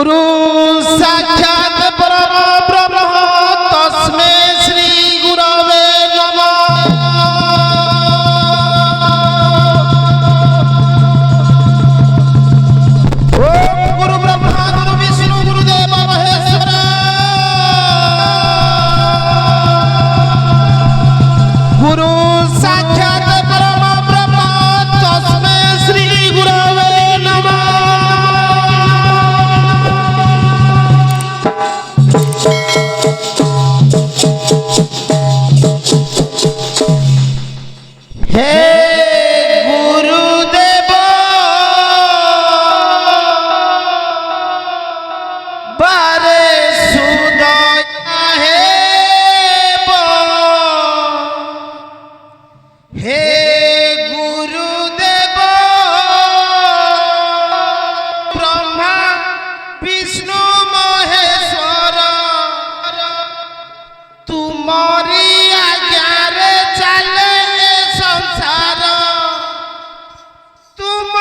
गुरु साक्षात परम ब्रह्म तस्मै श्री गुरवे नमः। ओम गुरु ब्रह्मा गुरु विष्णु गुरुदेव महेश्वर। गुरु साक्षात परम ब्रह्म तस्मै श्री गुरवे नमः। हे गुरुदेव बारे सुदया हे गुरुदेव ब्रह्मा विष्णु महेश्वर तुम्हारी आज्ञा रे चले संसार। तुम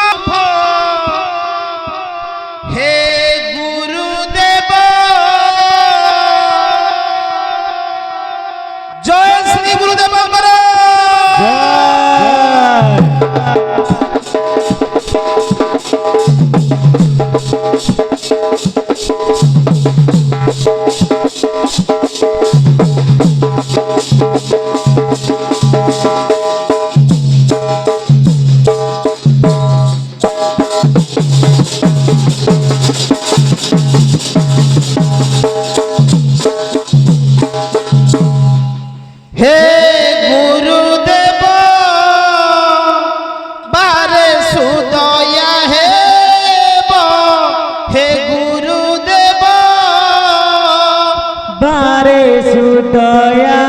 हे गुरुदेव जय श्री गुरुदेव हे गुरुदेव बारे सुदया हे गुरुदेव बारे सुदया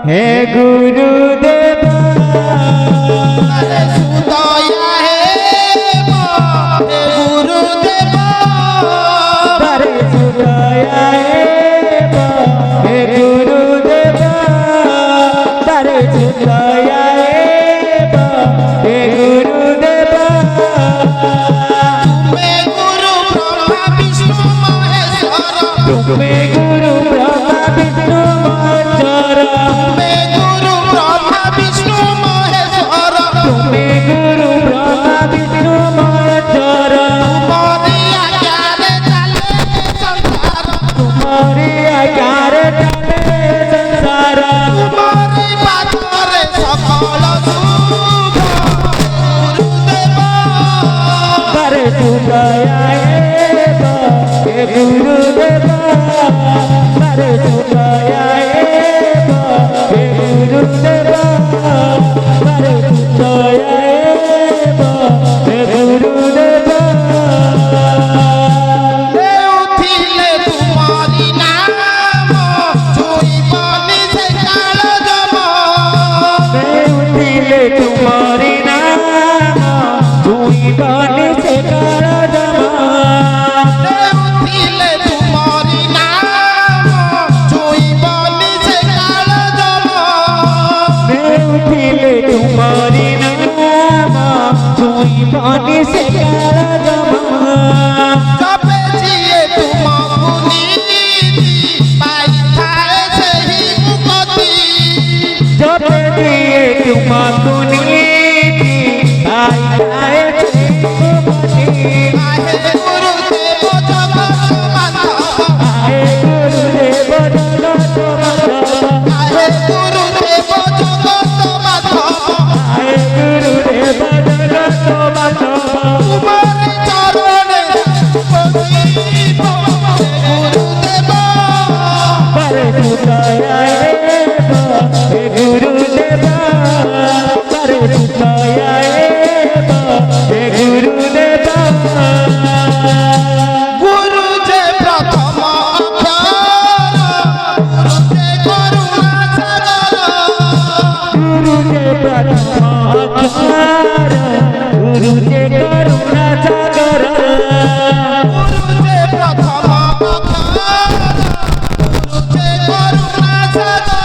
हे गुरुदेव बारे सुदया हे गुरुदेव बारे सुदया हे गुरुदेव बारे सुदया हे गुरुदेव। तुम्हें गुरु ब्रह्मा विष्णु महेश्वर तुम्हें गुरु ब्रह्मा विष्णु महेश्वर तुम्हें गुरु ब्रह्मा विष्णु महेश्वर तुम्हारी आज्ञा रे चले संसार तुम्हारी बातों रे सकल सुख गुरुदेव बारे सुदया हे गुरुदेव बारे सुदया हे गुरुदेव बारे सुदया हे गुरुदेव। उठिले तुम्हारी नाम छुईबनी से काल जम उठिले तुम्हारी नाम छुईबनी से काल जम उठिले तुम्हारी नाम छुईबनी से काल जम उठिले तुम्हारी नाम छुईबनी से काल जम जपे जिए तुम पुनीति पाइथाए सही मुक्ति जब दिए तुम पुनीति आए आहे गुरुदेव जगत माधव आए गुरुदेव जगत माधव आहे गुरुदेव जगत माधव आए गुरुदेव जगत माधव तुम्हारे चरण प्रदीप गुरुदेव बारे सुदया हे गुरुदेव बारे सुदया हे गुरुदेव। गुरु जे प्रथम अक्षर गुरु जे करुणा सागर गुरु के प्रथम अक्षर गुरु के करुणा सागर गुरु जे प्रथम अक्षर गुरु जे करुणा सागर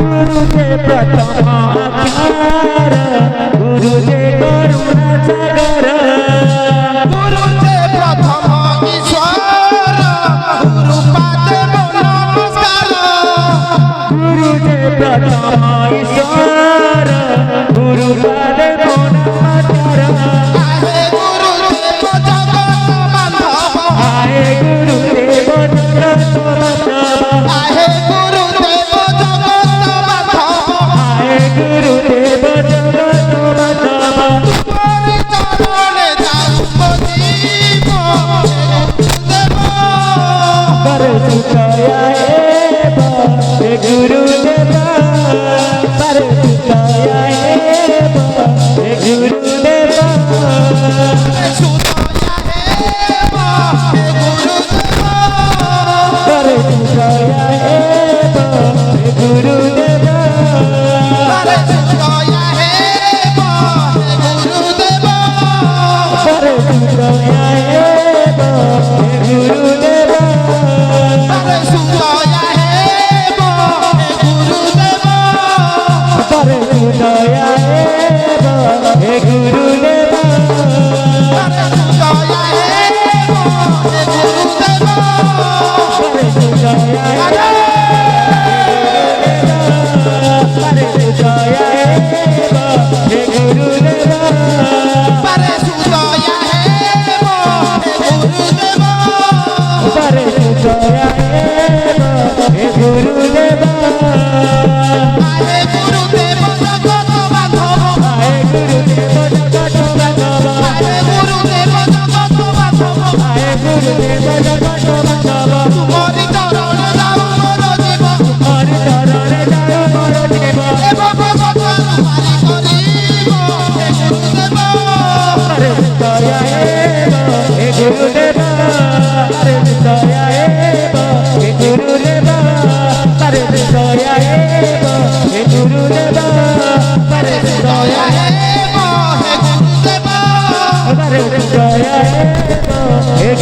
गुरु के प्रथम अक्षर गुरु के करुणा सागर Hey,